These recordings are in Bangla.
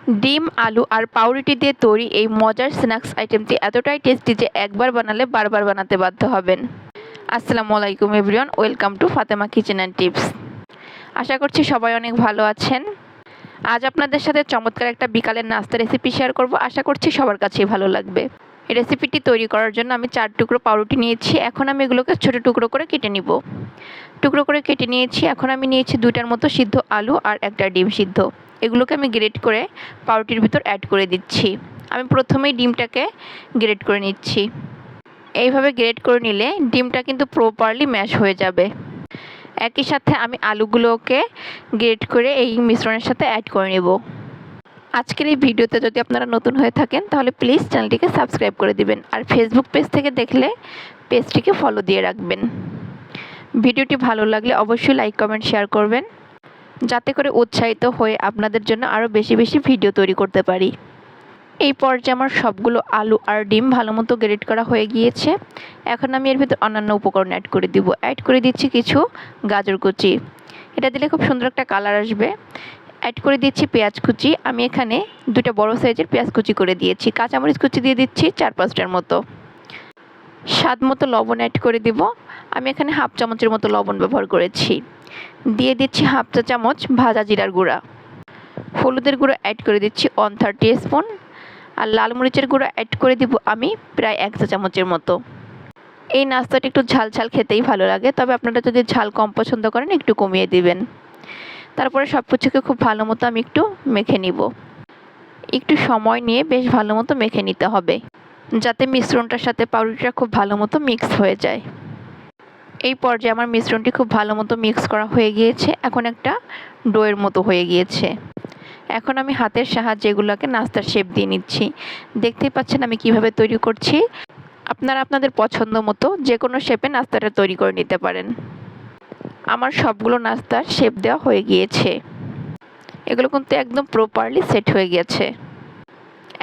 ডিম, আলু আর পাউরুটি দিয়ে তৈরি এই মজার স্ন্যাক্স আইটেমটি এতটাই টেস্টি যে একবার বানালে বারবার বানাতে বাধ্য হবেন। আসসালামু আলাইকুম everyone, welcome to Fatema kitchen and tips. আশা করছি সবাই অনেক ভালো আছেন। আজ আপনাদের সাথে চমৎকার একটা বিকালের নাস্তা রেসিপি শেয়ার করব। আশা করছি সবার কাছেই ভালো লাগবে। এই রেসিপিটি তৈরি করার জন্য আমি 4 টুকরো পাউরুটি নিয়েছি। এখন আমি এগুলোকে ছোট টুকরো করে কেটে নিব। টুকরো করে কেটে নিয়েছি। এখন আমি নিয়েছি 2টার মতো সিদ্ধ আলু আর একটা ডিম সিদ্ধ। এগুলোকে আমি গ্রেট করে পাউরুটির ভিতর অ্যাড করে দিচ্ছি। আমি প্রথমেই ডিমটাকে গ্রেট করে নিচ্ছি। এইভাবে গ্রেট করে নিলে ডিমটা কিন্তু প্রপারলি ম্যাশ হয়ে যাবে। একই সাথে আমি আলুগুলোকে গ্রেট করে এই মিশ্রণের সাথে অ্যাড করে নেব। আজকের এই ভিডিওতে যদি আপনারা নতুন হয়ে থাকেন তাহলে প্লিজ চ্যানেলটিকে সাবস্ক্রাইব করে দিবেন, আর ফেসবুক পেজ থেকে দেখলে পেজটিকে ফলো দিয়ে রাখবেন। ভিডিওটি ভালো লাগলে অবশ্যই লাইক, কমেন্ট, শেয়ার করবেন, যাতে করে উৎসাহিত হয়ে আপনাদের জন্য আরও বেশি বেশি ভিডিও তৈরি করতে পারি। এই পর্যায়ে আমার সবগুলো আলু আর ডিম ভালো মতো গ্রেট করা হয়ে গিয়েছে। এখন আমি এর ভিতর অন্যান্য উপকরণ অ্যাড করে দিব। অ্যাড করে দিচ্ছি কিছু গাজর কুচি, এটা দিলে খুব সুন্দর একটা কালার আসবে। অ্যাড করে দিচ্ছি পেঁয়াজ কুচি, আমি এখানে 2টা বড় সাইজের পেঁয়াজ কুচি করে দিয়েছি। কাঁচামরিচ কুচি দিয়ে দিচ্ছি 4-5টার মতো। স্বাদ মতো লবণ অ্যাড করে দিব। আমি এখানে হাফ চামচের মতো লবণ ব্যবহার করেছি। দিয়ে দিচ্ছি হাফ চা চামচ ভাজা জিরার গুঁড়া। হলুদের গুঁড়ো অ্যাড করে দিচ্ছি 1/3 টিস্পুন, আর লাল মরিচের গুঁড়ো অ্যাড করে দিব আমি প্রায় 1 চা চামচের মতো। এই নাস্তাটা একটু ঝাল ঝাল খেতেই ভালো লাগে, তবে আপনারা যদি ঝাল কম পছন্দ করেন একটু কমিয়ে দিবেন। তারপরে সব কিছুকে খুব ভালো মতো আমি একটু মেখে নিব। একটু সময় নিয়ে বেশ ভালো মতো মেখে নিতে হবে, যাতে মিশ্রণটার সাথে পাউরুটিটা খুব ভালো মতো মিক্স হয়ে যায়। এই পর্যায়ে আমার মিশ্রণটি খুব ভালো মতো মিক্স করা হয়ে গিয়েছে। এখন একটা ডোয়ের মতো হয়ে গিয়েছে। এখন আমি হাতের সাহায্যে এগুলোকে নাস্তার শেপ দিয়ে নিচ্ছি। দেখতেই পাচ্ছেন আমি কিভাবে তৈরি করছি। আপনারা আপনাদের পছন্দ মতো যে কোনো শেপে নাস্তাটা তৈরি করে নিতে পারেন। আমার সবগুলো নাস্তার শেপ দেওয়া হয়ে গিয়েছে। এগুলো কিন্তু একদম প্রপারলি সেট হয়ে গেছে।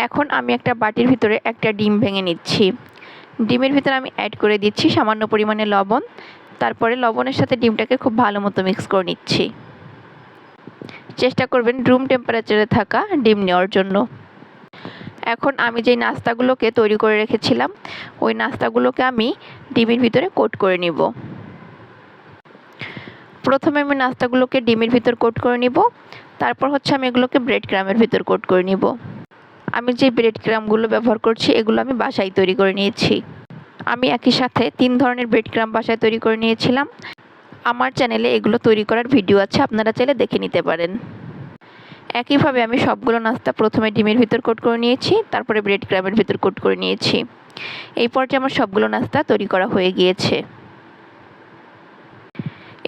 এখন আমি একটা বাটির ভিতরে একটা ডিম ভেঙে নিচ্ছি। ডিমের ভিতরে আমি অ্যাড করে দিচ্ছি সামান্য পরিমাণে লবণ। তারপরে লবণের সাথে ডিমটাকে খুব ভালো মতো মিক্স করে নিচ্ছি। চেষ্টা করবেন রুম টেম্পারেচারে থাকা ডিম নেওয়ার জন্য। এখন আমি যেই নাস্তাগুলোকে তৈরি করে রেখেছিলাম ওই নাস্তাগুলোকে আমি ডিমের ভিতরে কোট করে নিব। প্রথমে আমি নাস্তাগুলোকে ডিমের ভিতর কোট করে নিব। তারপর আমি এগুলোকে ব্রেড ক্রামের ভিতর কোট করে নিব। আমি যে ব্রেড ক্রামগুলো ব্যবহার করছি এগুলো আমি বাসায় তৈরি করে নিয়েছি। আমি একই সাথে 3 ধরনের ব্রেড ক্রাম বাসায় তৈরি করে নিয়েছিলাম। আমার চ্যানেলে এগুলো তৈরি করার ভিডিও আছে, আপনারা চাইলে দেখে নিতে পারেন। একইভাবে আমি সবগুলো নাস্তা প্রথমে ডিমের ভিতর কোট করে নিয়েছি, তারপরে ব্রেড ক্রামের ভিতর কোট করে নিয়েছি। এই পর্যায়ে আমার সবগুলো নাস্তা তৈরি করা হয়ে গিয়েছে।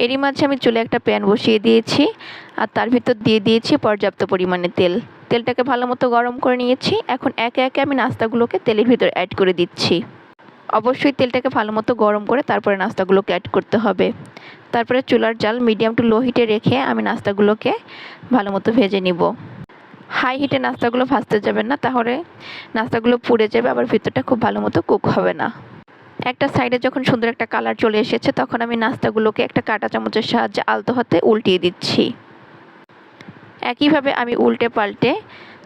এরই মাঝে আমি চুলে একটা প্যান বসিয়ে দিয়েছি, আর তার ভিতর দিয়ে দিয়েছি পর্যাপ্ত পরিমাণে তেল। তেলটাকে ভালো মতো গরম করে নিয়েছি। এখন একে একে আমি নাস্তাগুলোকে তেলের ভিতর অ্যাড করে দিচ্ছি। অবশ্যই তেলটাকে ভালো মতো গরম করে তারপরে নাস্তাগুলোকে অ্যাড করতে হবে। তারপরে চুলার জাল মিডিয়াম টু লো হিটে রেখে আমি নাস্তাগুলোকে ভালো মতো ভেজে নিব। হাই হিটে নাস্তাগুলো ভাজতে যাবেন না, তাহলে নাস্তাগুলো পুড়ে যাবে, আবার ভিতরটা খুব ভালো মতো কুক হবে না। একটা সাইডে যখন সুন্দর একটা কালার চলে এসেছে তখন আমি নাস্তাগুলোকে একটা কাঁটা চামচের সাহায্যে আলতো হাতে উল্টিয়ে দিচ্ছি। একইভাবে আমি উল্টে পাল্টে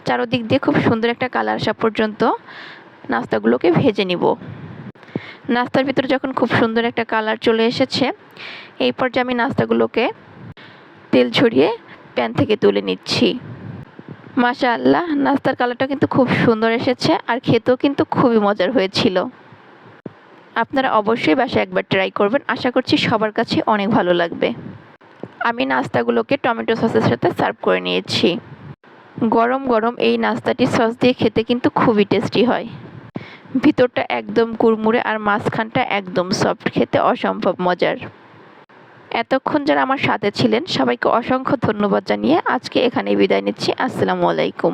চারদিক দিয়ে খুব সুন্দর একটা কালার আসা পর্যন্ত নাস্তাগুলোকে ভেজে নিব। নাস্তার ভিতরে যখন খুব সুন্দর একটা কালার চলে এসেছে এই পর্যায়ে আমি নাস্তাগুলোকে তেল ছড়িয়ে প্যান থেকে তুলে নিচ্ছি। মাশাআল্লাহ, নাস্তার কালারটা কিন্তু খুব সুন্দর এসেছে, আর খেতেও কিন্তু খুবই মজার হয়েছিল। আপনারা অবশ্যই বাসায় একবার ট্রাই করবেন, আশা করছি সবার কাছে অনেক ভালো লাগবে। আমি নাস্তাগুলোকে টমেটো সসের সাথে সার্ভ করে নিয়েছি। গরম গরম এই নাস্তাটি সস দিয়ে খেতে কিন্তু খুবই টেস্টি হয়। ভিতরটা একদম কুড়মুড়ে আর মাঝখানটা একদম সফট, খেতে অসম্ভব মজার। এতক্ষণ যারা আমার সাথে ছিলেন সবাইকে অসংখ্য ধন্যবাদ জানিয়ে আজকে এখানেই বিদায় নিচ্ছি। আসসালামু আলাইকুম।